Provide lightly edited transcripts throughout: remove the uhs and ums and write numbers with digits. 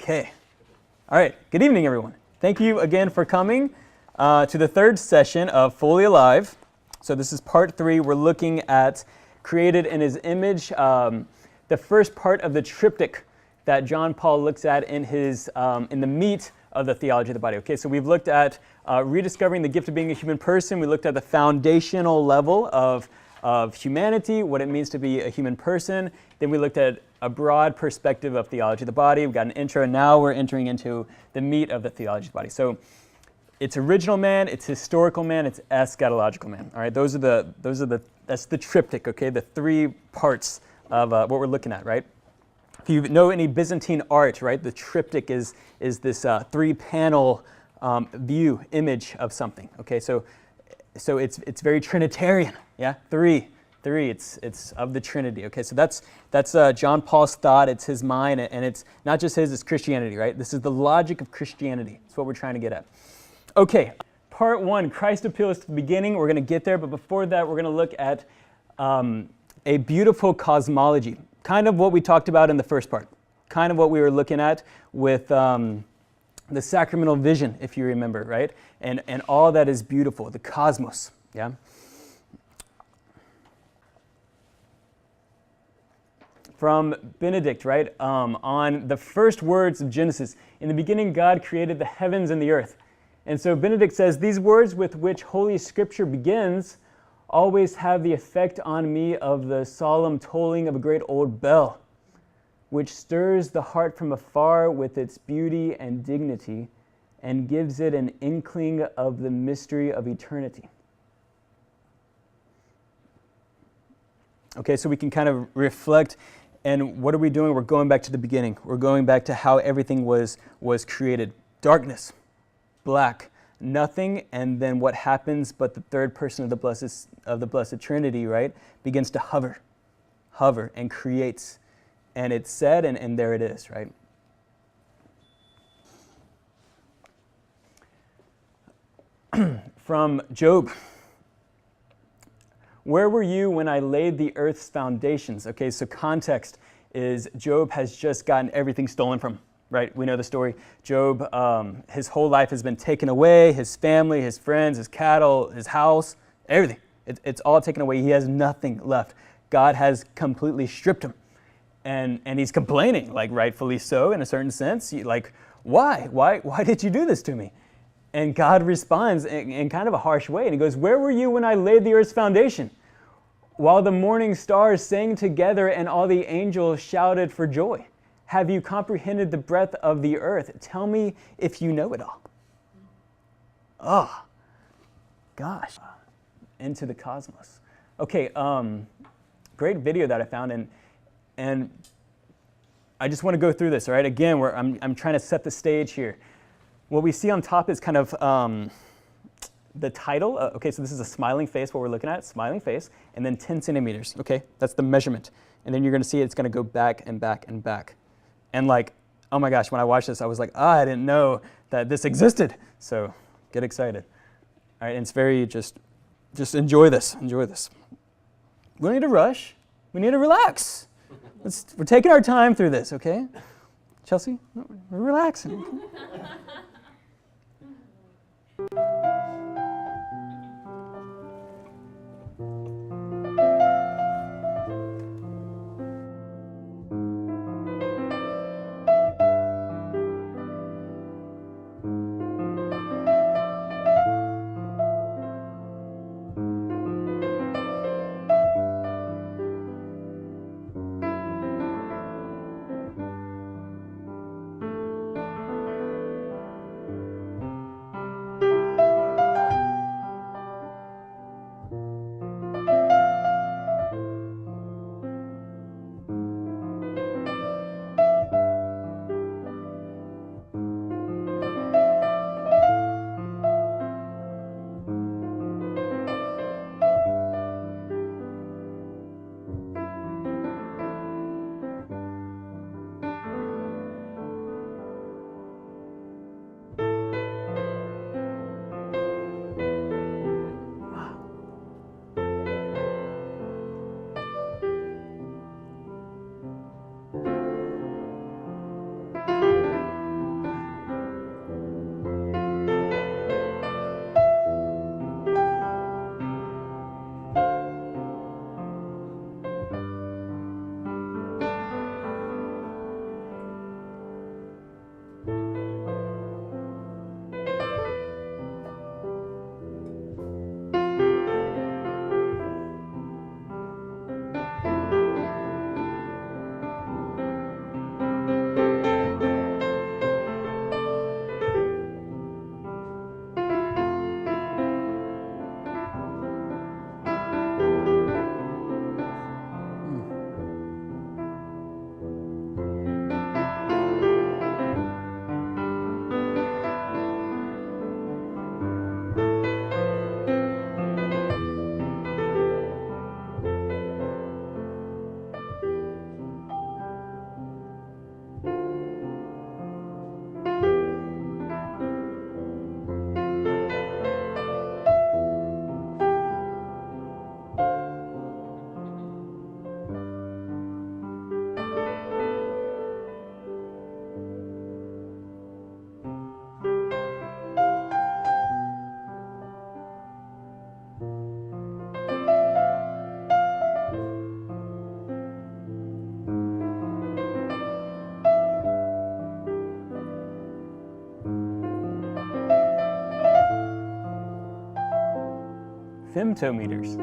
Okay. All right. Good evening, everyone. Thank you again for coming to the third session of Fully Alive. So this is part 3. We're looking at created in His image, the first part of the triptych that John Paul looks at in his in the meat of the theology of the body. Okay, so we've looked at rediscovering the gift of being a human person. We looked at the foundational level of humanity, what it means to be a human person. Then we looked at a broad perspective of theology of the body. We've got an intro, and now we're entering into the meat of the theology of the body. So it's original man, it's historical man, it's eschatological man. All right, that's the triptych. Okay, the 3 parts of what we're looking at. Right. If you know any Byzantine art, right, the triptych is this 3-panel image of something. Okay, so it's very Trinitarian. Yeah, three. It's of the Trinity. Okay, so that's John Paul's thought. It's his mind, and it's not just his. It's Christianity, right? This is the logic of Christianity. That's what we're trying to get at. Okay, part 1. Christ appeals to the beginning. We're going to get there, but before that, we're going to look at a beautiful cosmology, kind of what we talked about in the first part, kind of what we were looking at with the sacramental vision, if you remember, right? And all that is beautiful, the cosmos. Yeah. From Benedict, right, on the first words of Genesis. In the beginning, God created the heavens and the earth. And so Benedict says, these words with which Holy Scripture begins always have the effect on me of the solemn tolling of a great old bell, which stirs the heart from afar with its beauty and dignity and gives it an inkling of the mystery of eternity. Okay, so we can kind of reflect. And what are we doing? We're going back to the beginning. We're going back to how everything was created. Darkness, black, nothing, and then what happens but the third person of the blessed Trinity, right, begins to hover and creates. And it's said, and there it is, right? From Job. Where were you when I laid the earth's foundations? Okay, so context is Job has just gotten everything stolen from him, right? We know the story. Job, his whole life has been taken away, his family, his friends, his cattle, his house, everything. It's all taken away. He has nothing left. God has completely stripped him. And he's complaining, like rightfully so in a certain sense. Like, why? Why did you do this to me? And God responds in kind of a harsh way. And he goes, where were you when I laid the earth's foundation? While the morning stars sang together and all the angels shouted for joy. Have you comprehended the breadth of the earth? Tell me if you know it all. Oh, gosh. Into the cosmos. Okay, great video that I found. And I just want to go through this, all right? Again, I'm trying to set the stage here. What we see on top is kind of the title. Okay, so this is a smiling face, what we're looking at, smiling face, and then 10 centimeters. Okay, that's the measurement. And then you're going to see it's going to go back and back and back. And like, oh my gosh, when I watched this, I was like, I didn't know that this existed. So get excited. All right, and it's very just enjoy this. Enjoy this. We don't need to rush. We need to relax. We're taking our time through this, okay? Chelsea, we're relaxing. femtometers.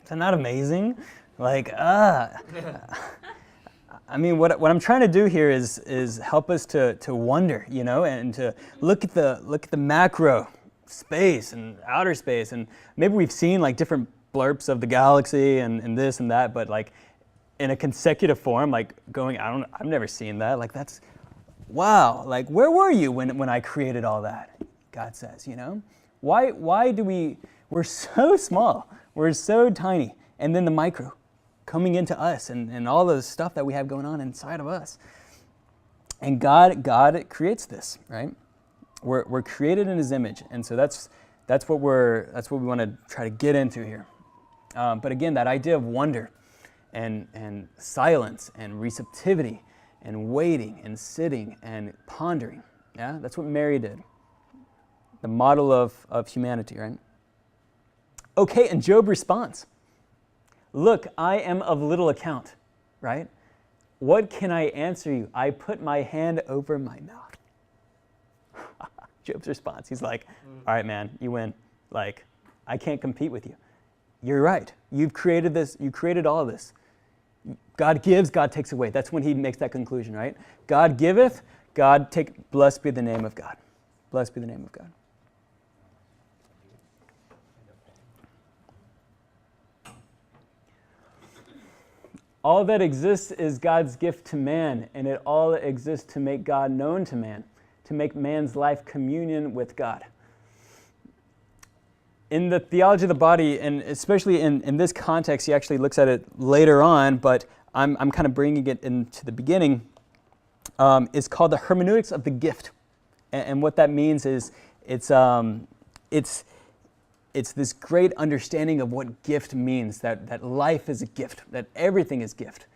Isn't that amazing? Like, I mean, what I'm trying to do here is help us to wonder, you know, and to look at the macro space and outer space, and maybe we've seen like different blurps of the galaxy and this and that, but like in a consecutive form, like going, I've never seen that. Like that's, wow. Like where were you when I created all that? God says, you know, why we're so small. We're so tiny, and then the micro coming into us and all the stuff that we have going on inside of us. And God creates this, right? We're created in His image, and so that's what we want to try to get into here. But again, that idea of wonder and silence and receptivity and waiting and sitting and pondering, yeah, that's what Mary did. The model of humanity, right? Okay, and Job responds, "Look, I am of little account," right? "What can I answer you? I put my hand over my mouth." Job's response, he's like, "All right, man, you win. Like, I can't compete with you. You're right. You've created this. You created all of this. God gives, God takes away." That's when he makes that conclusion, right? God giveth, God take. Blessed be the name of God. Blessed be the name of God. All that exists is God's gift to man, and it all exists to make God known to man, to make man's life communion with God. In the theology of the body, and especially in this context, he actually looks at it later on, but I'm kind of bringing it into the beginning, is called the hermeneutics of the gift. And what that means is it's this great understanding of what gift means, that life is a gift, that everything is gift.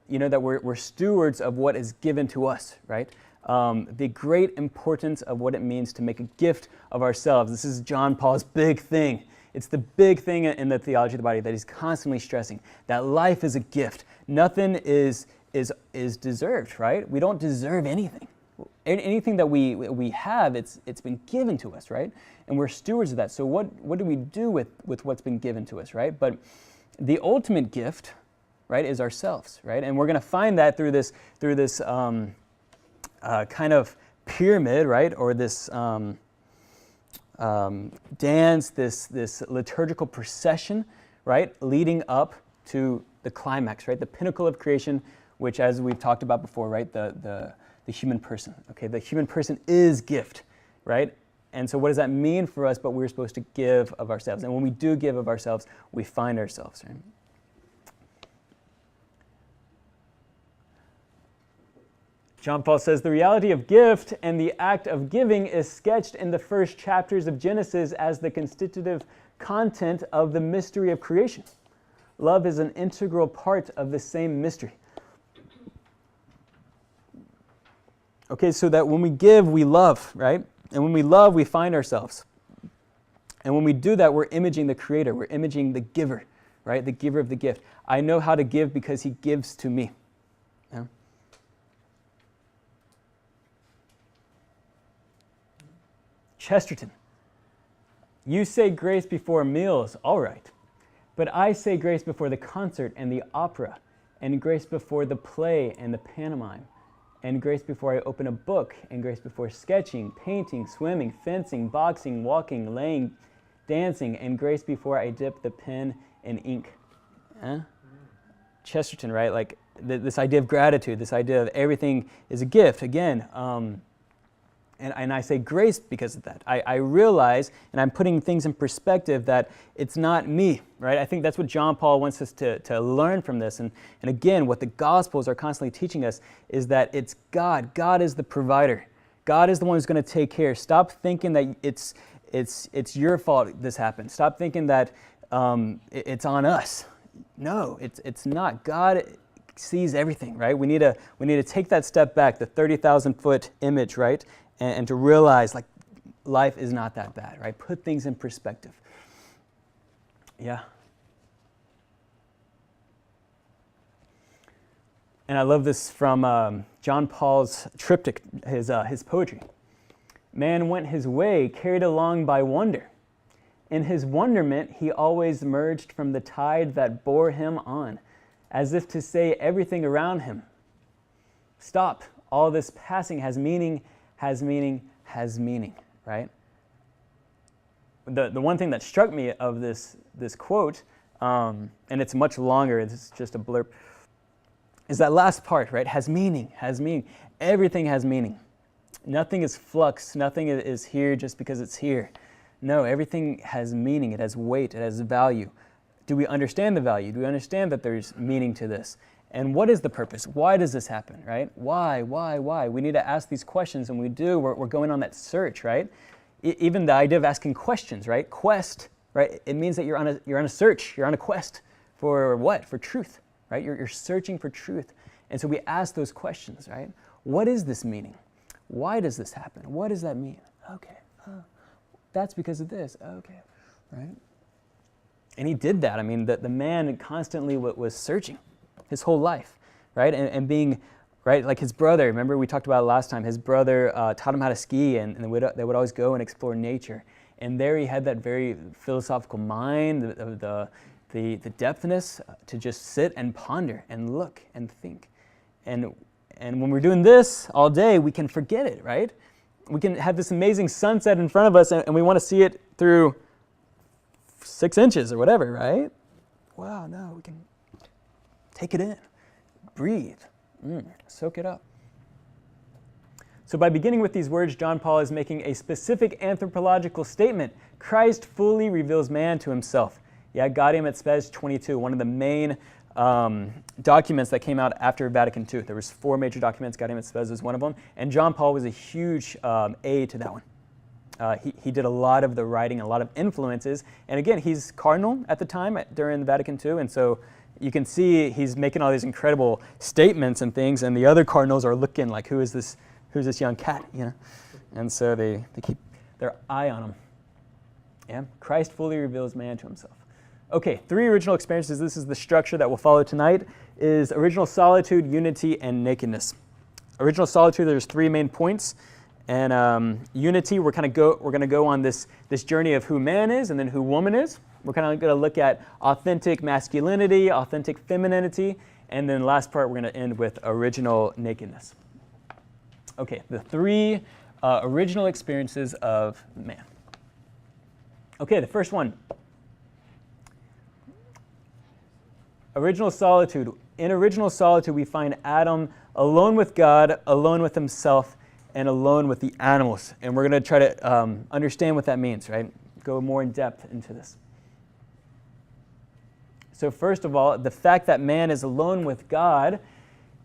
You know, that we're stewards of what is given to us, right? The great importance of what it means to make a gift of ourselves. This is John Paul's big thing. It's the big thing in the theology of the body that he's constantly stressing, that life is a gift. Nothing is deserved, right? We don't deserve anything. Anything that we have, it's been given to us, right? And we're stewards of that. So what do we do with what's been given to us, right? But the ultimate gift, right, is ourselves, right? And we're going to find that through this kind of pyramid, right, or this dance, this liturgical procession, right, leading up to the climax, right, the pinnacle of creation, which, as we've talked about before, right, the human person. Okay, the human person is gift, right? And so what does that mean for us? But we're supposed to give of ourselves. And when we do give of ourselves, we find ourselves, right? John Paul says, the reality of gift and the act of giving is sketched in the first chapters of Genesis as the constitutive content of the mystery of creation. Love is an integral part of the same mystery. Okay, so that when we give, we love, right? And when we love, we find ourselves. And when we do that, we're imaging the Creator. We're imaging the giver, right? The giver of the gift. I know how to give because He gives to me. Yeah? Chesterton. You say grace before meals, all right. But I say grace before the concert and the opera, and grace before the play and the pantomime, and grace before I open a book, and grace before sketching, painting, swimming, fencing, boxing, walking, laying, dancing, and grace before I dip the pen in ink. Chesterton, right? Like this idea of gratitude, this idea of everything is a gift. Again, and I say grace because of that. I realize, and I'm putting things in perspective, that it's not me, right? I think that's what John Paul wants us to learn from this. And again, what the Gospels are constantly teaching us is that it's God. God is the provider. God is the one who's going to take care. Stop thinking that it's your fault this happened. Stop thinking that it's on us. No, it's not. God sees everything, right? We need to take that step back, the 30,000-foot image, right? And to realize, like, life is not that bad, right? Put things in perspective. Yeah. And I love this from John Paul's triptych, his poetry. Man went his way, carried along by wonder. In his wonderment, he always emerged from the tide that bore him on, as if to say everything around him, stop, all this passing has meaning, has meaning, has meaning, right? The one thing that struck me of this quote, and it's much longer, it's just a blurb, is that last part, right? Has meaning, has meaning. Everything has meaning. Nothing is flux, nothing is here just because it's here. No, everything has meaning, it has weight, it has value. Do we understand the value? Do we understand that there's meaning to this? And what is the purpose? Why does this happen, right? Why? We need to ask these questions, and we do. We're going on that search, right? Even the idea of asking questions, right? Quest, right? It means that you're on a search, you're on a quest for what? For truth, right? You're searching for truth. And so we ask those questions, right? What is this meaning? Why does this happen? What does that mean? Okay. That's because of this. Okay, right? And he did that. I mean, the man constantly was searching his whole life, right? And being, right, like his brother, remember we talked about it last time, his brother taught him how to ski, and they would always go and explore nature. And there he had that very philosophical mind, the depthness to just sit and ponder and look and think. And when we're doing this all day, we can forget it, right? We can have this amazing sunset in front of us, and we want to see it through 6 inches or whatever, right? Wow, no, we can take it in, breathe, soak it up. So by beginning with these words, John Paul is making a specific anthropological statement. Christ fully reveals man to himself. Yeah, Gaudium et Spes 22, one of the main documents that came out after Vatican II. There was 4 major documents. Gaudium et Spes was one of them, and John Paul was a huge aid to that one. He did a lot of the writing, a lot of influences, and again, he's cardinal at the time during the Vatican II, and so you can see he's making all these incredible statements and things, and the other cardinals are looking like, who's this young cat, you know? And so they keep their eye on him. Yeah, Christ fully reveals man to himself. Okay, 3 original experiences. This is the structure that we'll follow tonight, is original solitude, unity, and nakedness. Original solitude, there's 3 main points. And unity, we're going to go on this journey of who man is and then who woman is. We're kind of going to look at authentic masculinity, authentic femininity, and then last part, we're going to end with original nakedness. Okay, the 3 original experiences of man. Okay, the first one. Original solitude. In original solitude, we find Adam alone with God, alone with himself, and alone with the animals. And we're going to try to understand what that means, right? Go more in depth into this. So first of all, the fact that man is alone with God,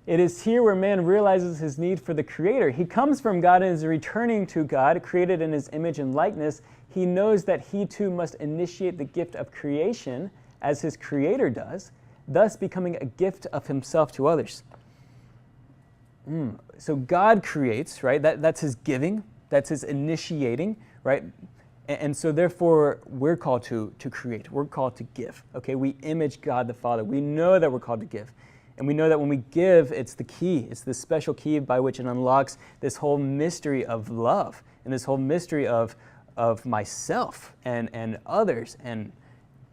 it is here where man realizes his need for the Creator. He comes from God and is returning to God, created in his image and likeness. He knows that he too must initiate the gift of creation as his Creator does, thus becoming a gift of himself to others. So God creates, right? That's his giving, that's his initiating, right? And so therefore, we're called to create, we're called to give, okay? We image God the Father. We know that we're called to give. And we know that when we give, it's the key, it's the special key by which it unlocks this whole mystery of love and this whole mystery of myself and others, and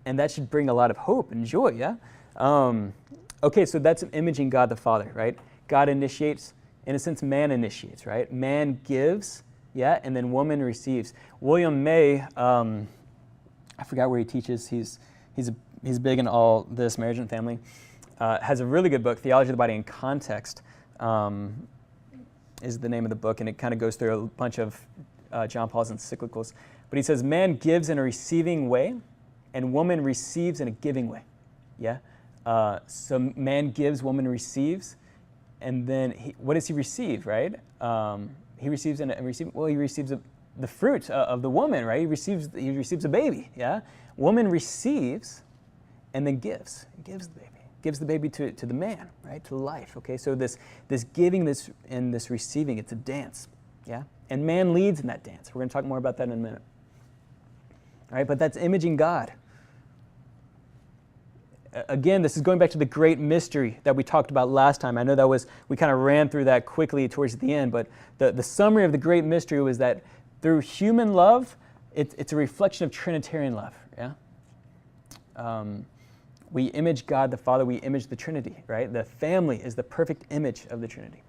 that should bring a lot of hope and joy, yeah? Okay, so that's imaging God the Father, right? God initiates, in a sense, man initiates, right? Man gives, yeah, and then woman receives. William May, I forgot where he teaches. He's big in all this, marriage and family. Has a really good book, Theology of the Body in Context, is the name of the book, and it kind of goes through a bunch of John Paul's encyclicals. But he says, man gives in a receiving way, and woman receives in a giving way. Yeah? So man gives, woman receives, and then what does he receive, right? He receives the fruit of the woman, right? He receives a baby, yeah? Woman receives and then gives the baby, gives the baby to the man, right, to life. Okay, so this giving, this and this receiving, it's a dance, yeah? And man leads in that dance. We're going to talk more about that in a minute. All right, but that's imaging God. Again, this is going back to the great mystery that we talked about last time. I know we kind of ran through that quickly towards the end, but the summary of the great mystery was that through human love, it's a reflection of Trinitarian love, yeah? We image God the Father, we image the Trinity, right? The family is the perfect image of the Trinity.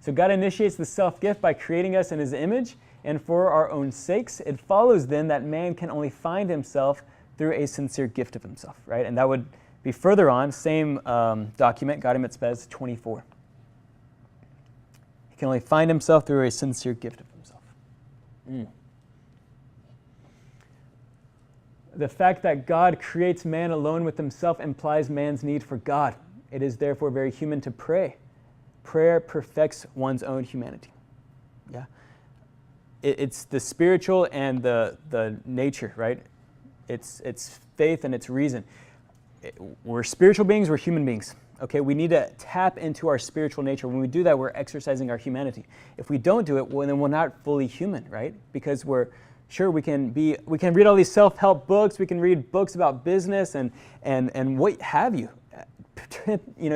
So God initiates the self-gift by creating us in His image, and for our own sakes, it follows then that man can only find himself through a sincere gift of himself, right? And that would be further on, same document, Gaudium et Spes 24. He can only find himself through a sincere gift of himself. The fact that God creates man alone with himself implies man's need for God. It is therefore very human to pray. Prayer perfects one's own humanity. Yeah, it's the spiritual and the nature, right? It's faith and it's reason. We're spiritual beings, we're human beings. Okay, we need to tap into our spiritual nature. When we do that, we're exercising our humanity. If we don't do it, well, then we're not fully human, right? Because we can read all these self-help books, we can read books about business and what have you.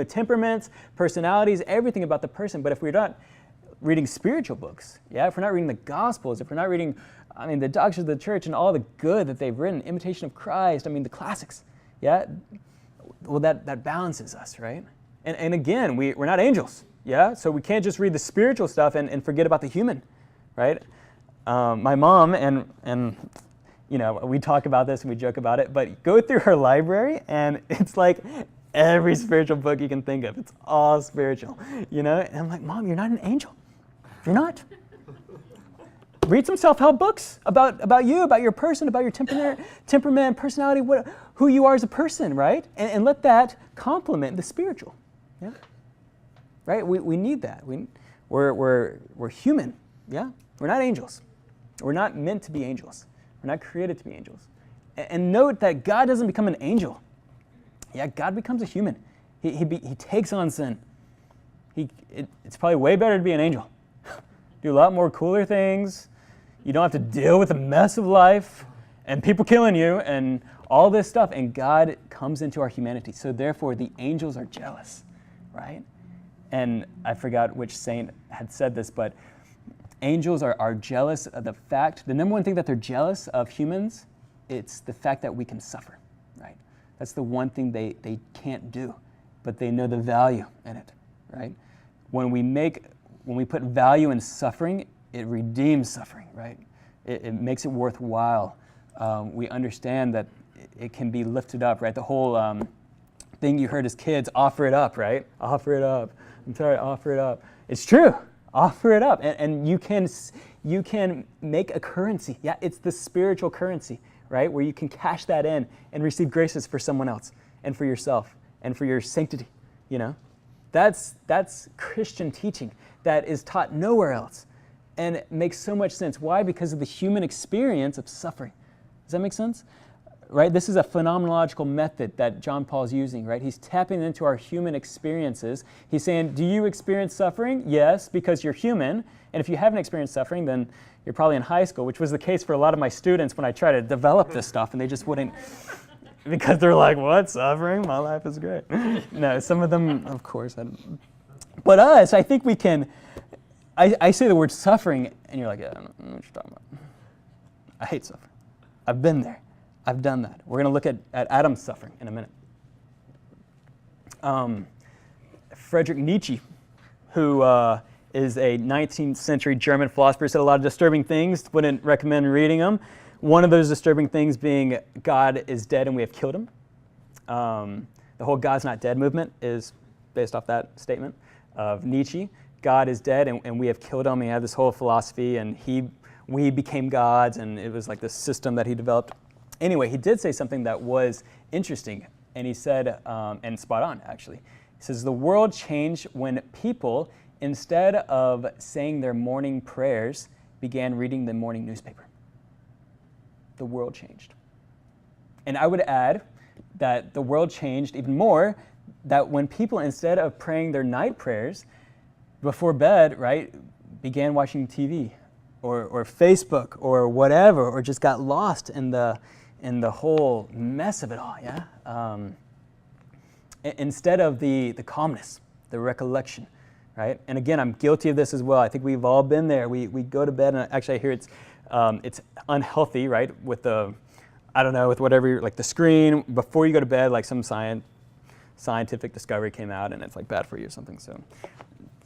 Temperaments, personalities, everything about the person. But if we're not reading spiritual books, yeah, if we're not reading the Gospels, if we're not reading, the doctrines of the church and all the good that they've written, Imitation of Christ, the classics, yeah, well, that balances us, right? And again, we're not angels, yeah? So we can't just read the spiritual stuff and forget about the human, right? My mom, and we talk about this and we joke about it, but go through her library and it's like every spiritual book you can think of. It's all spiritual, And I'm like, Mom, you're not an angel. You're not. Read some self-help books about you, about your person, about your temperament, personality, who you are as a person, right? And let that complement the spiritual, yeah? Right? We need that. We're human, yeah? We're not angels. We're not meant to be angels. We're not created to be angels. And note that God doesn't become an angel. Yeah, God becomes a human. He takes on sin. It's probably way better to be an angel. Do a lot more cooler things. You don't have to deal with the mess of life and people killing you and all this stuff. And God comes into our humanity. So therefore, the angels are jealous, right? And I forgot which saint had said this, but angels are jealous of the number one thing that they're jealous of humans, it's the fact that we can suffer, right? That's the one thing they can't do, but they know the value in it, right? When we put value in suffering, it redeems suffering, right? It makes it worthwhile. We understand that it can be lifted up, right? The whole thing you heard as kids, offer it up, right? Offer it up. I'm sorry, offer it up. It's true. Offer it up. And you can make a currency. Yeah, it's the spiritual currency, right? Where you can cash that in and receive graces for someone else and for yourself and for your sanctity, That's Christian teaching that is taught nowhere else. And it makes so much sense. Why? Because of the human experience of suffering. Does that make sense? Right? This is a phenomenological method that John Paul's using, right? He's tapping into our human experiences. He's saying, do you experience suffering? Yes, because you're human. And if you haven't experienced suffering, then you're probably in high school, which was the case for a lot of my students when I try to develop this stuff, and they just wouldn't, because they're like, what, suffering? My life is great. No, some of them, of course. But us, I think we can, I say the word suffering, and you're like, yeah, I don't know what you're talking about. I hate suffering. I've been there. I've done that. We're going to look at Adam's suffering in a minute. Friedrich Nietzsche, who is a 19th century German philosopher, said a lot of disturbing things. Wouldn't recommend reading them. One of those disturbing things being God is dead and we have killed him. The whole God's not dead movement is based off that statement of Nietzsche. God is dead and we have killed him. He had this whole philosophy and we became gods, and it was like this system that he developed. Anyway, he did say something that was interesting, and he said, and spot on actually, he says, the world changed when people, instead of saying their morning prayers, began reading the morning newspaper. The world changed. And I would add, that the world changed even more, that when people, instead of praying their night prayers before bed, right, began watching TV or Facebook or whatever, or just got lost in the whole mess of it all, yeah? Instead of the calmness, the recollection, right? And again, I'm guilty of this as well. I think we've all been there. We go to bed, and actually I hear it's unhealthy, right? With with whatever, like the screen, before you go to bed, like some scientific discovery came out, and it's like bad for you or something. So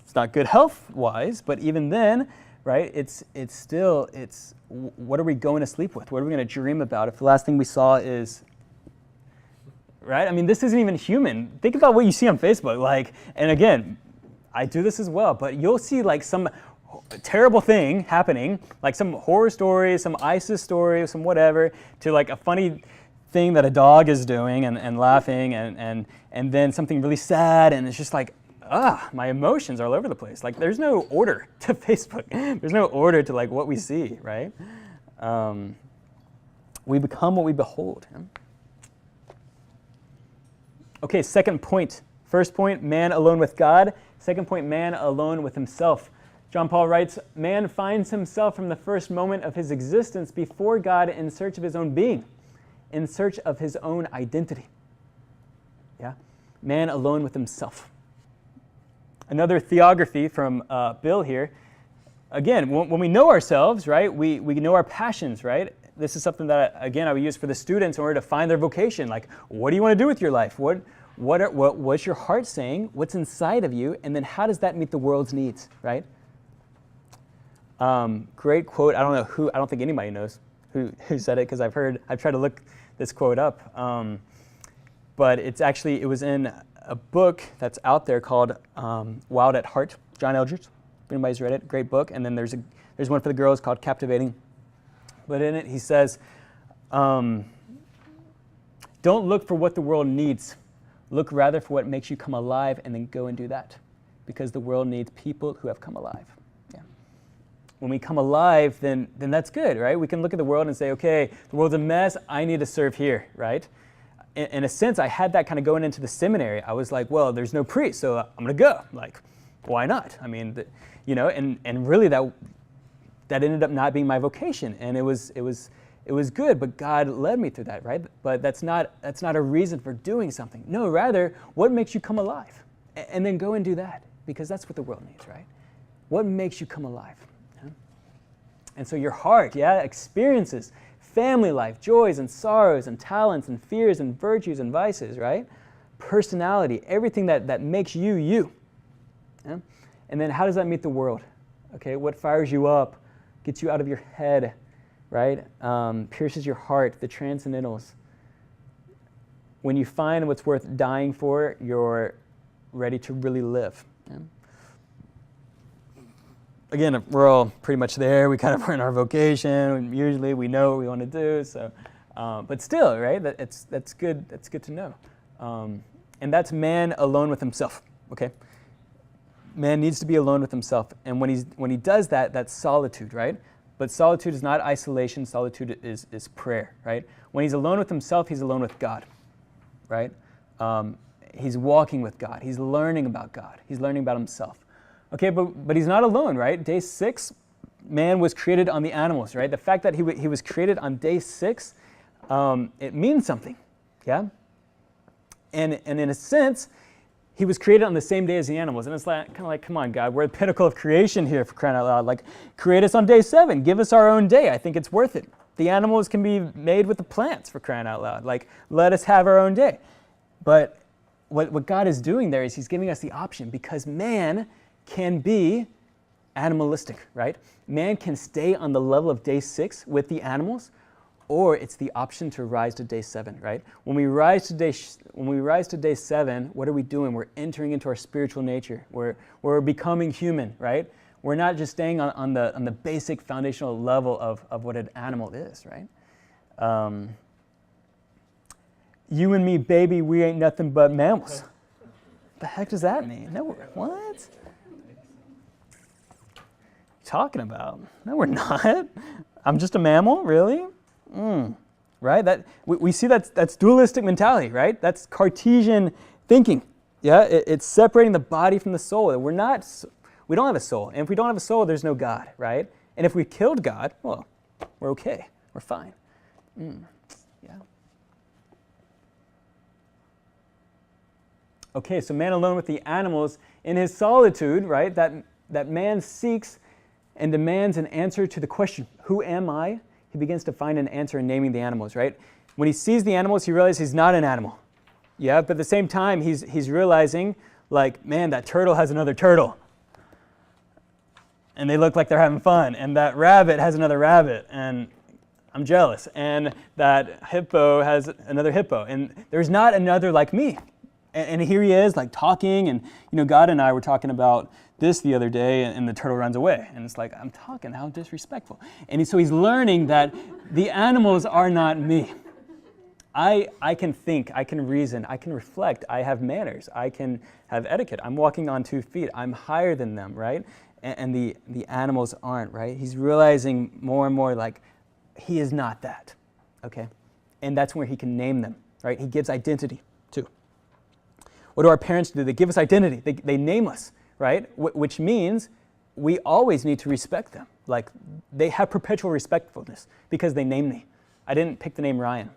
it's not good health-wise, but even then, right, it's still, what are we going to sleep with? What are we going to dream about if the last thing we saw is, right? I mean, this isn't even human. Think about what you see on Facebook. Like, and again, I do this as well, but you'll see like some terrible thing happening, like some horror story, some ISIS story, some whatever, to like a funny thing that a dog is doing and laughing, and then something really sad, and it's just like, my emotions are all over the place. Like, there's no order to Facebook. There's no order to like what we see, right? We become what we behold. Yeah? Okay, second point. First point, man alone with God. Second point, man alone with himself. John Paul writes, man finds himself from the first moment of his existence before God in search of his own being, in search of his own identity. Yeah? Man alone with himself. Another theography from Bill here. Again, when we know ourselves, right, we know our passions, right? This is something that, again, I would use for the students in order to find their vocation. Like, what do you want to do with your life? What's your heart saying? What's inside of you? And then how does that meet the world's needs, right? Great quote. I don't think anybody knows who said it, because I've tried to look this quote up. But it was in a book that's out there called Wild at Heart, John Eldredge. If anybody's read it, great book. And then there's one for the girls called Captivating. But in it, he says, don't look for what the world needs. Look rather for what makes you come alive, and then go and do that. Because the world needs people who have come alive. Yeah. When we come alive, then that's good, right? We can look at the world and say, okay, the world's a mess. I need to serve here, right? In a sense, I had that kind of going into the seminary. I was like, well, there's no priest, so I'm going to go. Like, why not? I mean, and really that ended up not being my vocation, and it was good, but God led me through that, right? But that's not a reason for doing something. No, rather, what makes you come alive? And then go and do that, because that's what the world needs, right? What makes you come alive? Yeah? And so your heart, experiences, family life, joys and sorrows and talents and fears and virtues and vices, right? Personality, everything that makes you, you. Yeah? And then how does that meet the world? Okay, what fires you up, gets you out of your head, right? Pierces your heart, the transcendentals. When you find what's worth dying for, you're ready to really live. Yeah? Again, we're all pretty much there. We kind of are in our vocation. Usually, we know what we want to do. So, but still, right? That's good. That's good to know. And that's man alone with himself. Okay. Man needs to be alone with himself, and when he does that, that's solitude, right? But solitude is not isolation. Solitude is prayer, right? When he's alone with himself, he's alone with God, right? He's walking with God. He's learning about God. He's learning about himself. Okay, but he's not alone, right? Day 6, man was created on the animals, right? The fact that he was created on day 6, it means something, yeah? And in a sense, he was created on the same day as the animals. And it's like, kind of like, come on, God, we're the pinnacle of creation here, for crying out loud. Like, create us on day 7. Give us our own day. I think it's worth it. The animals can be made with the plants, for crying out loud. Like, let us have our own day. But what God is doing there is he's giving us the option, because man can be animalistic, right? Man can stay on the level of day 6 with the animals, or it's the option to rise to day 7, right? When we rise to day 7, what are we doing? We're entering into our spiritual nature. We're becoming human, right? We're not just staying on the basic foundational level of what an animal is, right? You and me, baby, we ain't nothing but mammals. What the heck does that mean? No, what? Talking about? No, we're not. I'm just a mammal, really? right? That we see that's dualistic mentality, right? That's Cartesian thinking. Yeah, it's separating the body from the soul. We don't have a soul, and if we don't have a soul, there's no God, right? And if we killed God, well, we're okay, we're fine. Yeah. Okay, so man alone with the animals in his solitude, right? That man seeks and demands an answer to the question, who am I? He begins to find an answer in naming the animals, right? When he sees the animals, he realizes he's not an animal. Yeah, but at the same time, he's realizing, like, man, that turtle has another turtle. And they look like they're having fun. And that rabbit has another rabbit. And I'm jealous. And that hippo has another hippo. And there's not another like me. And here he is, like, talking. And, God and I were talking about this the other day, and the turtle runs away. And it's like, I'm talking, how disrespectful. And so he's learning that the animals are not me. I can think, I can reason, I can reflect, I have manners, I can have etiquette. I'm walking on 2 feet, I'm higher than them, right? And the animals aren't, right? He's realizing more and more, like, he is not that, okay? And that's where he can name them, right? He gives identity too. What do our parents do? They give us identity. They name us, right? Which means we always need to respect them. Like, they have perpetual respectfulness because they name me. I didn't pick the name Ryan.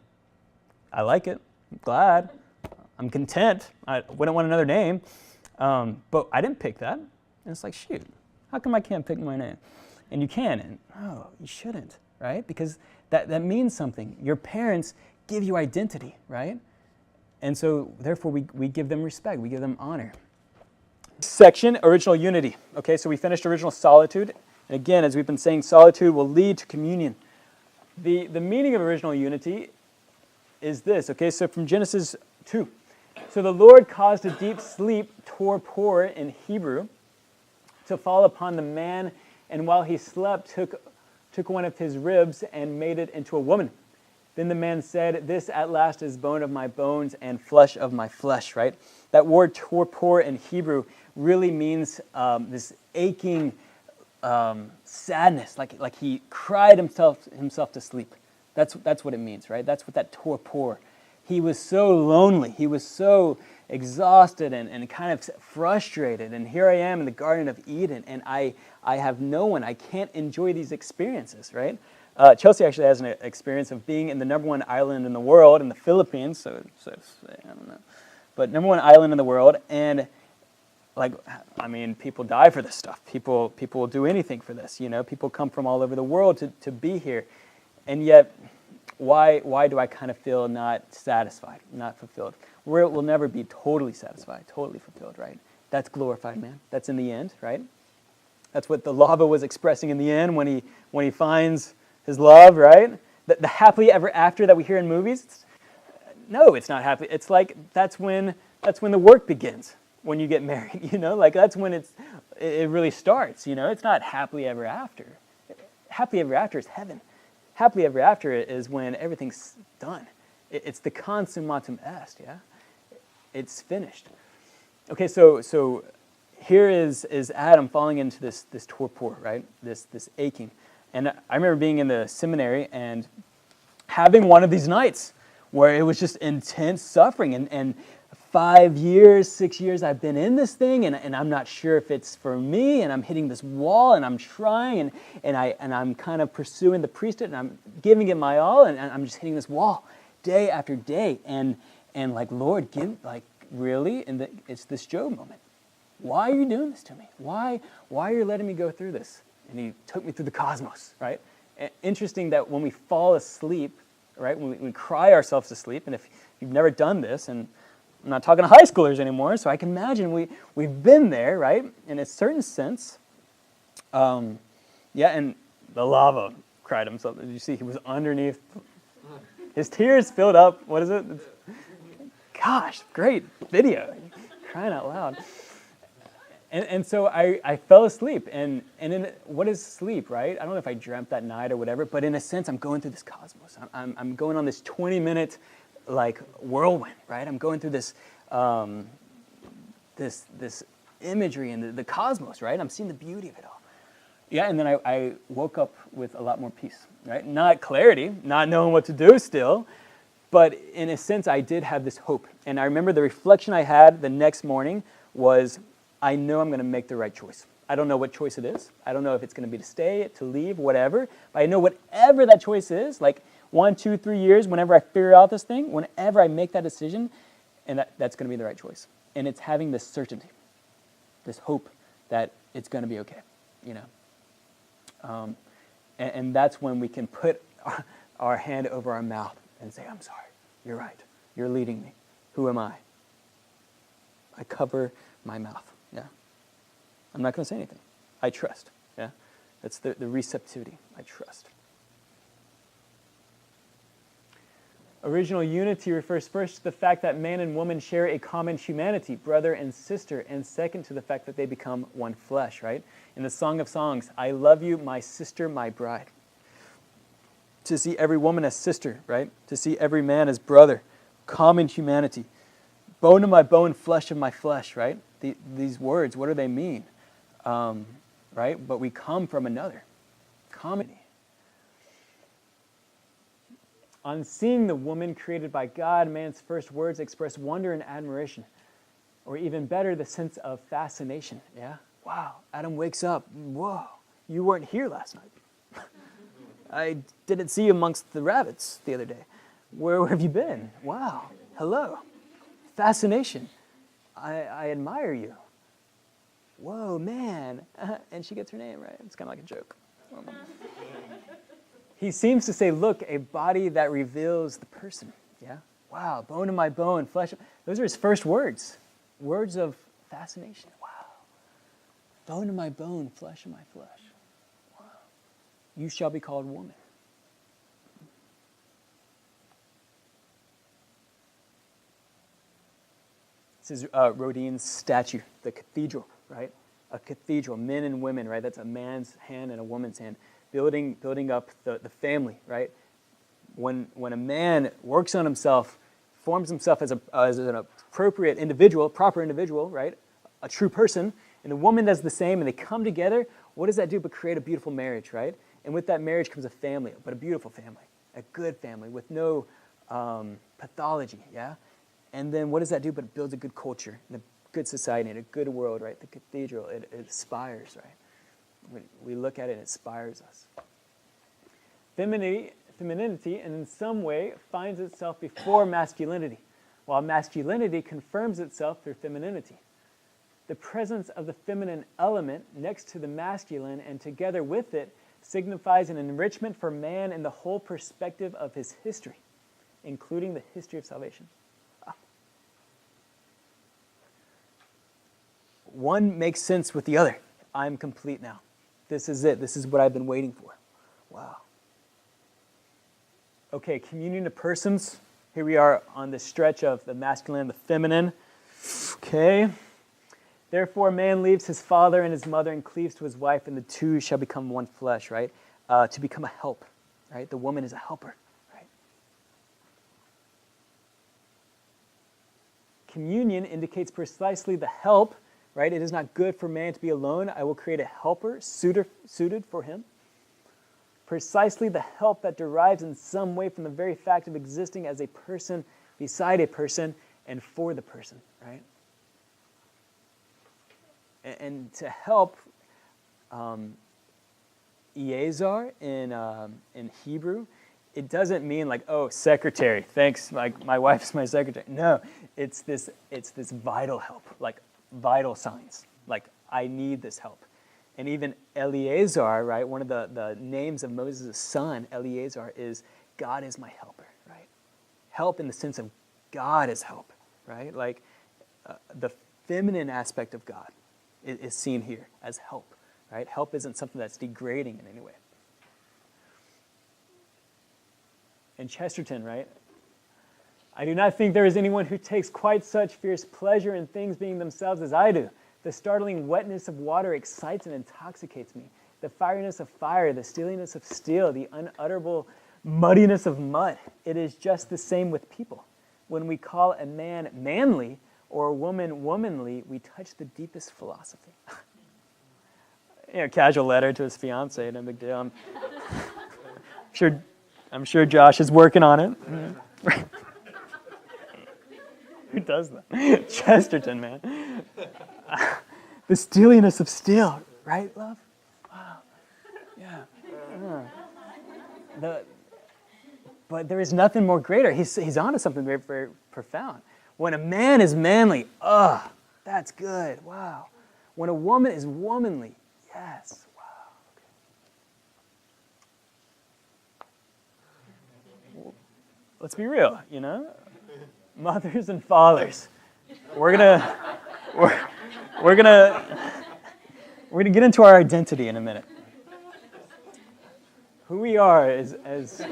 I like it. I'm glad. I'm content. I wouldn't want another name. But I didn't pick that. And it's like, shoot, how come I can't pick my name? And you can. And no, you shouldn't, right? Because that means something. Your parents give you identity, right? And so, therefore, we give them respect. We give them honor. Section, original unity. Okay, so we finished original solitude. And again, as we've been saying, solitude will lead to communion. The meaning of original unity is this, okay, so from Genesis 2. So the Lord caused a deep sleep, torpor in Hebrew, to fall upon the man, and while he slept, took one of his ribs and made it into a woman. Then the man said, this at last is bone of my bones and flesh of my flesh, right? That word torpor in Hebrew really means this aching sadness, like he cried himself to sleep. That's what it means, right? That's what that torpor. He was so lonely. He was so exhausted and kind of frustrated. And here I am in the Garden of Eden, and I have no one. I can't enjoy these experiences, right? Chelsea actually has an experience of being in the #1 island in the world, in the Philippines. So I don't know. But #1 island in the world, and people die for this stuff. People will do anything for this. People come from all over the world to be here. And yet, why do I kind of feel not satisfied, not fulfilled? We'll never be totally satisfied, totally fulfilled, right? That's glorified man. That's in the end, right? That's what the lava was expressing in the end when he finds his love, right? The happily ever after that we hear in movies. No, it's not happy. It's like that's when the work begins. When you get married, that's when it really starts. It's not happily ever after. Happily ever after is heaven. Happily ever after is when everything's done. It's the consummatum est, yeah? It's finished. Okay, so here is Adam falling into this torpor, right? This aching. And I remember being in the seminary and having one of these nights where it was just intense suffering. And 5 years, 6 years I've been in this thing, and I'm not sure if it's for me, and I'm hitting this wall, and I'm trying, and I'm kind of pursuing the priesthood, and I'm giving it my all, and I'm just hitting this wall day after day, and like, Lord, really? And it's this Job moment. Why are you doing this to me? Why are you letting me go through this? And he took me through the cosmos, right? Interesting that when we fall asleep, right, when we cry ourselves to sleep, and if you've never done this, and I'm not talking to high schoolers anymore, so I can imagine we've been there, right? In a certain sense. And the lava cried himself. Did you see he was underneath? His tears filled up. What is it? Gosh, great video. Crying out loud. And so I fell asleep. And what is sleep, right? I don't know if I dreamt that night or whatever, but in a sense, I'm going through this cosmos. I'm going on this 20-minute whirlwind, right? I'm going through this this imagery and the cosmos, right? I'm seeing the beauty of it all. Yeah, and then I woke up with a lot more peace, right? Not clarity, not knowing what to do still, but in a sense, I did have this hope. And I remember the reflection I had the next morning was, I know I'm going to make the right choice. I don't know what choice it is. I don't know if it's going to be to stay, to leave, whatever. But I know whatever that choice is, like 1, 2, 3 years, whenever I figure out this thing, whenever I make that decision, and that's going to be the right choice. And it's having this certainty, this hope that it's going to be okay, you know. And that's when we can put our hand over our mouth and say, I'm sorry, you're right, you're leading me. Who am I? I cover my mouth, yeah. I'm not going to say anything. I trust, yeah. That's the receptivity, I trust. Original unity refers first to the fact that man and woman share a common humanity, brother and sister, and second to the fact that they become one flesh, right? In the Song of Songs, I love you, my sister, my bride. To see every woman as sister, right? To see every man as brother, common humanity. Bone of my bone, flesh of my flesh, right? These words, what do they mean? Right? But we come from another. Common. On seeing the woman created by God, man's first words express wonder and admiration. Or even better, the sense of fascination. Yeah? Wow, Adam wakes up. Whoa, you weren't here last night. I didn't see you amongst the rabbits the other day. Where have you been? Wow, hello. Fascination. I admire you. Whoa, man. And she gets her name, right? It's kind of like a joke. He seems to say, look, a body that reveals the person. Yeah? Wow, bone of my bone, flesh. Those are his first words. Words of fascination. Wow. Bone of my bone, flesh of my flesh. Wow. You shall be called woman. This is Rodin's statue, the cathedral, right? A cathedral, men and women, right? That's a man's hand and a woman's hand. Building up the family, right? When a man works on himself, forms himself as an appropriate individual, proper individual, right? A true person, and the woman does the same, and they come together, what does that do but create a beautiful marriage, right? And with that marriage comes a family, but a beautiful family, a good family with no pathology, yeah? And then what does that do but it builds a good culture, and a good society, and a good world, right? The cathedral, it aspires, right? We look at it, it inspires us. Femininity, in some way, finds itself before masculinity, while masculinity confirms itself through femininity. The presence of the feminine element next to the masculine and together with it signifies an enrichment for man in the whole perspective of his history, including the history of salvation. One makes sense with the other. I'm complete now. This is it. This is what I've been waiting for. Wow. Okay, communion of persons. Here we are on the stretch of the masculine and the feminine. Okay. Therefore, man leaves his father and his mother and cleaves to his wife, and the two shall become one flesh, right? To become a help, right? The woman is a helper, right? Communion indicates precisely the help, right? It is not good for man to be alone. I will create a helper suited for him. Precisely the help that derives in some way from the very fact of existing as a person beside a person and for the person, right? And to help, Iezar in Hebrew, it doesn't mean like, oh, secretary, thanks, like my wife's my secretary. No, it's this vital help, like vital signs, like I need this help. And even Eleazar, right, one of the names of Moses' son, Eleazar, is God is my helper, right? Help in the sense of God is help, right? Like the feminine aspect of God is seen here as help, right? Help isn't something that's degrading in any way. In Chesterton, right? I do not think there is anyone who takes quite such fierce pleasure in things being themselves as I do. The startling wetness of water excites and intoxicates me. The fieriness of fire, the steeliness of steel, the unutterable muddiness of mud. It is just the same with people. When we call a man manly or a woman womanly, we touch the deepest philosophy. casual letter to his fiance, no big deal. I'm sure Josh is working on it. Who does that? Chesterton, man. The steeliness of steel, right, love? Wow. Yeah. But there is nothing more greater. He's onto something very, very profound. When a man is manly, that's good. Wow. When a woman is womanly, yes. Wow. Okay. Let's be real, mothers and fathers. We're gonna get into our identity in a minute. Who we are as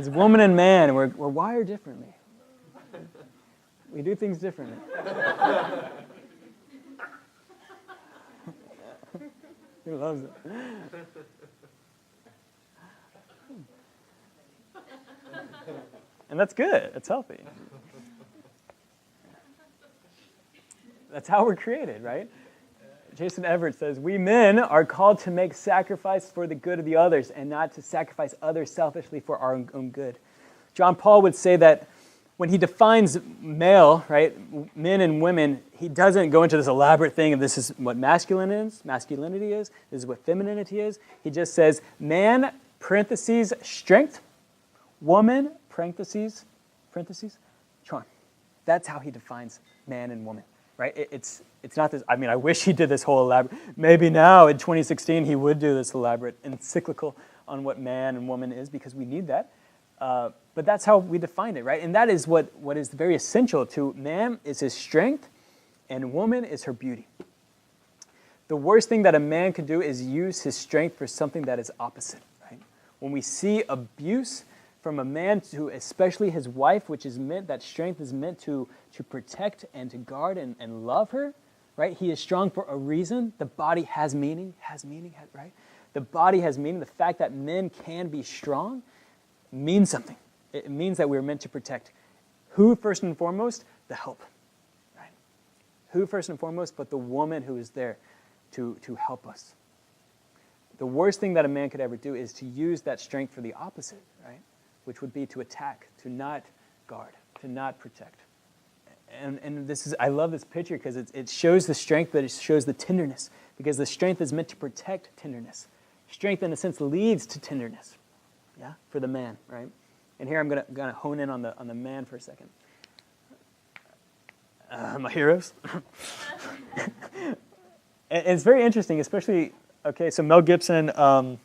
woman and man, we're wired differently. We do things differently. He loves it. And that's good. It's healthy. That's how we're created, right? Jason Everett says, we men are called to make sacrifice for the good of the others and not to sacrifice others selfishly for our own good. John Paul would say that when he defines male, right, men and women, he doesn't go into this elaborate thing of this is what masculinity is, this is what femininity is. He just says man, parentheses, strength, woman, parentheses, charm. That's how he defines man and woman, right? It's not this, I wish he did this whole elaborate, maybe now in 2016 he would do this elaborate encyclical on what man and woman is because we need that. But that's how we define it, right? And that is what is very essential to man is his strength and woman is her beauty. The worst thing that a man can do is use his strength for something that is opposite, right? When we see abuse from a man to especially his wife, which is meant, that strength is meant to protect and to guard and love her, right? He is strong for a reason. The body has meaning, right? The body has meaning. The fact that men can be strong means something. It means that we're meant to protect. Who first and foremost? The help, right? Who first and foremost? But the woman who is there to help us. The worst thing that a man could ever do is to use that strength for the opposite, right? Which would be to attack, to not guard, to not protect. And this is, I love this picture because it shows the strength, but it shows the tenderness. Because the strength is meant to protect tenderness. Strength, in a sense, leads to tenderness. Yeah, for the man, right? And here I'm gonna hone in on the man for a second. My heroes. And it's very interesting, especially so Mel Gibson, what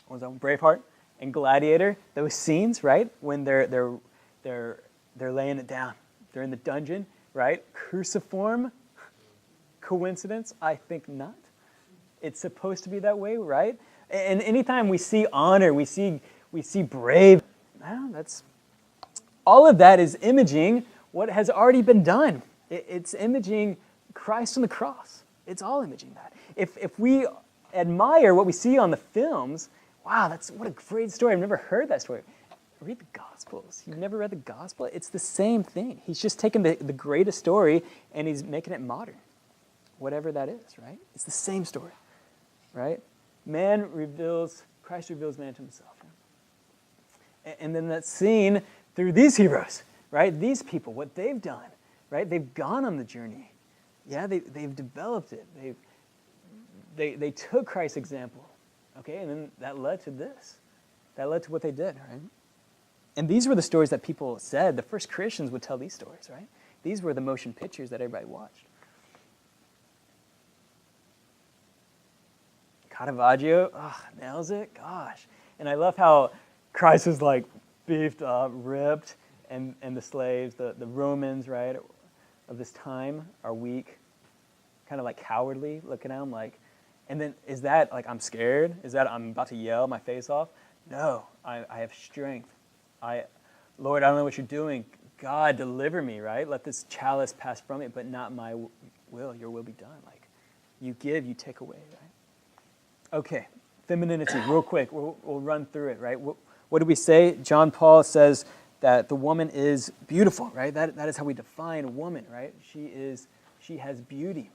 was that one? Braveheart and Gladiator. Those scenes, right, when they're laying it down, they're in the dungeon, right? Cruciform. Coincidence? I think not. It's supposed to be that way, right? And anytime we see honor, we see brave. Well, that's all of that is imaging what has already been done. It's imaging Christ on the cross. It's all imaging that. If we admire what we see on the films, wow, what a great story. I've never heard that story. Read the Gospels. You've never read the Gospel? It's the same thing. He's just taken the greatest story and he's making it modern. Whatever that is, right? It's the same story, right? Christ reveals man to himself. Right? And then that scene through these heroes, right? These people, what they've done, right? They've gone on the journey. Yeah, they've developed it. They took Christ's example, okay? And then that led to this. That led to what they did, right? And these were the stories that people said. The first Christians would tell these stories, right? These were the motion pictures that everybody watched. Caravaggio, nails it, gosh. And I love how Christ is like beefed up, ripped, and the slaves, the Romans, right, of this time are weak, kind of like cowardly, looking at him like, and then is that like I'm scared? Is that I'm about to yell my face off? No, I have strength. Lord, I don't know what you're doing. God, deliver me, right? Let this chalice pass from me, but not my will. Your will be done. Like, you give, you take away, right? Okay, femininity, real quick. We'll run through it, right? What do we say? John Paul says that the woman is beautiful, right? That is how we define woman, right? She has beauty.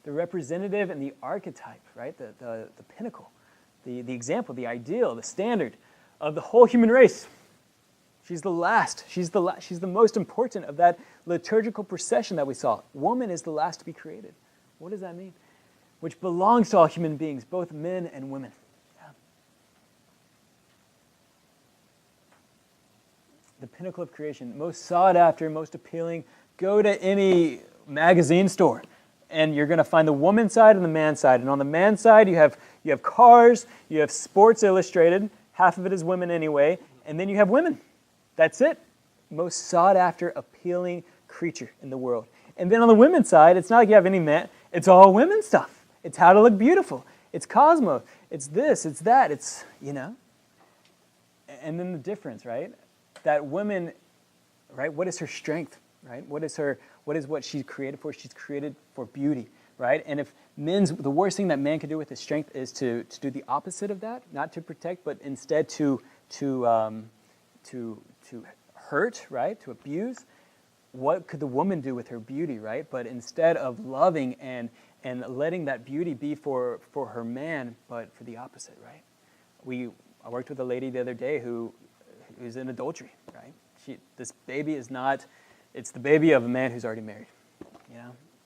the representative and the archetype, right? The pinnacle, the example, the ideal, the standard of the whole human race. She's the last. She's the most important of that liturgical procession that we saw. Woman is the last to be created. What does that mean? Which belongs to all human beings, both men and women. Yeah. The pinnacle of creation, most sought after, most appealing. Go to any magazine store, and you're going to find the woman side and the man side. And on the man side, you have cars, you have Sports Illustrated. Half of it is women anyway. And then you have women. That's it. Most sought after, appealing creature in the world. And then on the women's side, it's not like you have any man. It's all women stuff. It's how to look beautiful. It's cosmos. It's this. It's that. It's, And then the difference, right? That woman, right? What is her strength, right? What is what she's created for? She's created for beauty, right? And if the worst thing that man can do with his strength is to do the opposite of that, not to protect, but instead to hurt, right? To abuse. What could the woman do with her beauty, right? But instead of loving and letting that beauty be for her man, but for the opposite, right? I worked with a lady the other day who's in adultery, right? This baby is not, it's the baby of a man who's already married,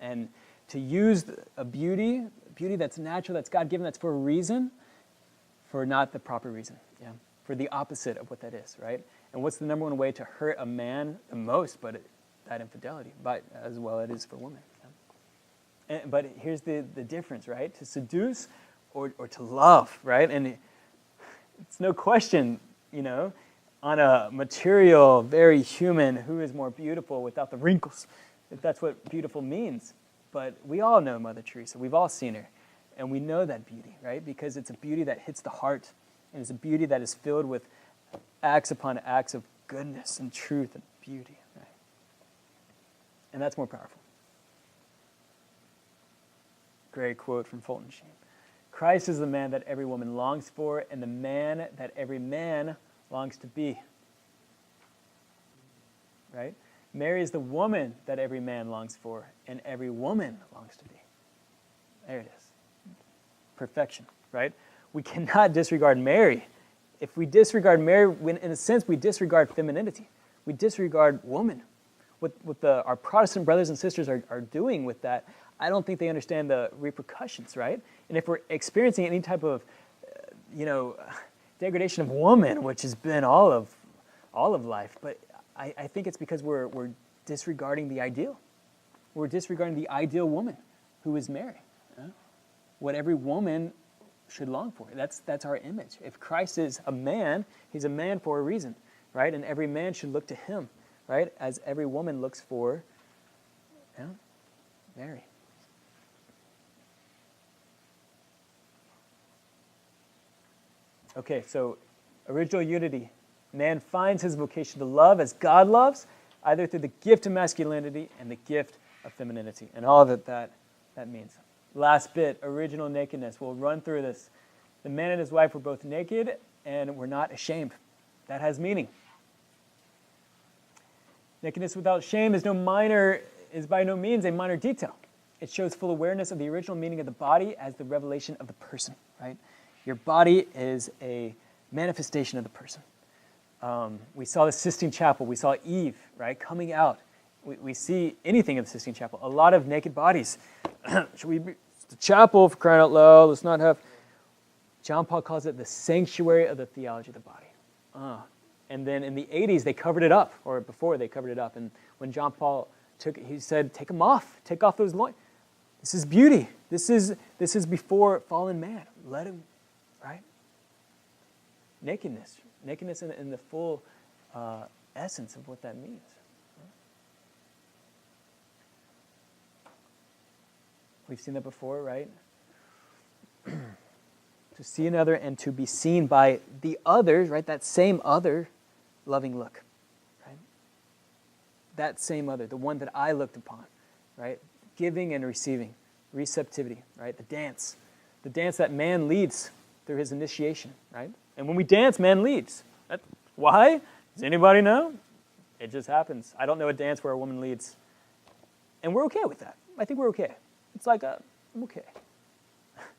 And to use a beauty that's natural, that's God-given, that's for a reason, for not the proper reason, for the opposite of what that is, right? And what's the number one way to hurt a man the most, but that infidelity, but as well it is for women. But here's the difference, right? To seduce or to love, right? And it's no question, on a material, very human, who is more beautiful without the wrinkles, if that's what beautiful means. But we all know Mother Teresa. We've all seen her. And we know that beauty, right? Because it's a beauty that hits the heart. And it's a beauty that is filled with acts upon acts of goodness and truth and beauty, right? And that's more powerful. Great quote from Fulton Sheen. Christ is the man that every woman longs for, and the man that every man longs to be. Right? Mary is the woman that every man longs for, and every woman longs to be. There it is. Perfection, right? We cannot disregard Mary. If we disregard Mary, in a sense, we disregard femininity. We disregard woman. What our Protestant brothers and sisters are doing with that, I don't think they understand the repercussions, right? And if we're experiencing any type of, degradation of woman, which has been all of life, but I think it's because we're disregarding the ideal. We're disregarding the ideal woman, who is Mary. What every woman should long for. That's our image. If Christ is a man, he's a man for a reason, right? And every man should look to him, right? As every woman looks for Mary. Okay, so original unity. Man finds his vocation to love as God loves, either through the gift of masculinity and the gift of femininity, and all that means. Last bit, original nakedness. We'll run through this. The man and his wife were both naked and were not ashamed. That has meaning. Nakedness without shame is by no means a minor detail. It shows full awareness of the original meaning of the body as the revelation of the person, right? Your body is a manifestation of the person. We saw the Sistine Chapel. We saw Eve, right, coming out. We see anything in the Sistine Chapel. A lot of naked bodies. Should we be the chapel, for crying out loud? Let's not have. John Paul calls it the sanctuary of the theology of the body. And then in the 80s, they covered it up, or before they covered it up. And when John Paul he said, take them off. Take off those loins. This is beauty. This is before fallen man. Let him, right? Nakedness. Nakedness in the full essence of what that means. We've seen that before, right? To see another and to be seen by the others, right? That same other loving look, right? That same other, the one that I looked upon, right? Giving and receiving, receptivity, right? The dance that man leads through his initiation, right? And when we dance, man leads. Why? Does anybody know? It just happens. I don't know a dance where a woman leads. And we're okay with that. I think we're okay. It's like I'm okay,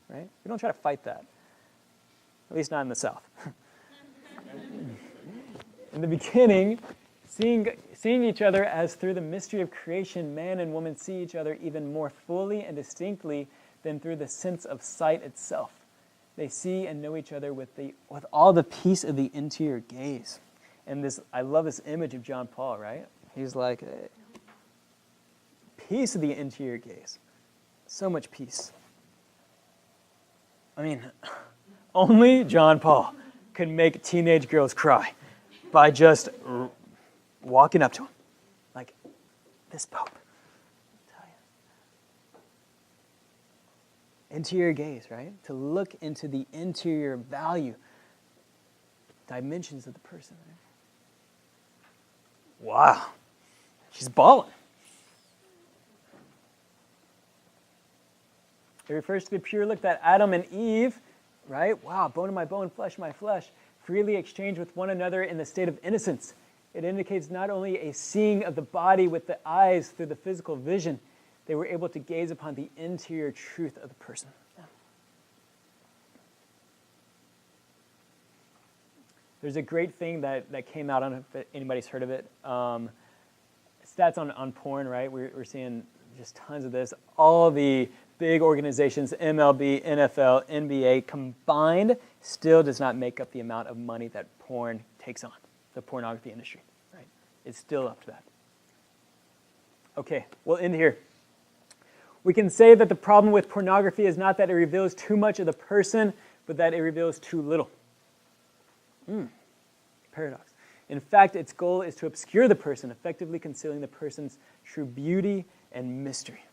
right? We don't try to fight that, at least not in the South. In the beginning, seeing each other as through the mystery of creation, man and woman see each other even more fully and distinctly than through the sense of sight itself. They see and know each other with all the peace of the interior gaze. And I love this image of John Paul, right? He's like, hey, peace of the interior gaze. So much peace. I mean, only John Paul could make teenage girls cry by just walking up to him. Like, this Pope. I'll tell you. Interior gaze, right? To look into the interior value, dimensions of the person. Right? Wow. She's balling. It refers to the pure look that Adam and Eve, right? Wow, bone of my bone, flesh of my flesh, freely exchanged with one another in the state of innocence. It indicates not only a seeing of the body with the eyes through the physical vision, they were able to gaze upon the interior truth of the person. Yeah. There's a great thing that came out, I don't know if anybody's heard of it. Stats on porn, right? We're seeing just tons of this. All the big organizations, MLB, NFL, NBA combined, still does not make up the amount of money that porn takes on, the pornography industry, right? It's still up to that. Okay, we'll end here. We can say that the problem with pornography is not that it reveals too much of the person, but that it reveals too little. Paradox. In fact, its goal is to obscure the person, effectively concealing the person's true beauty and mystery.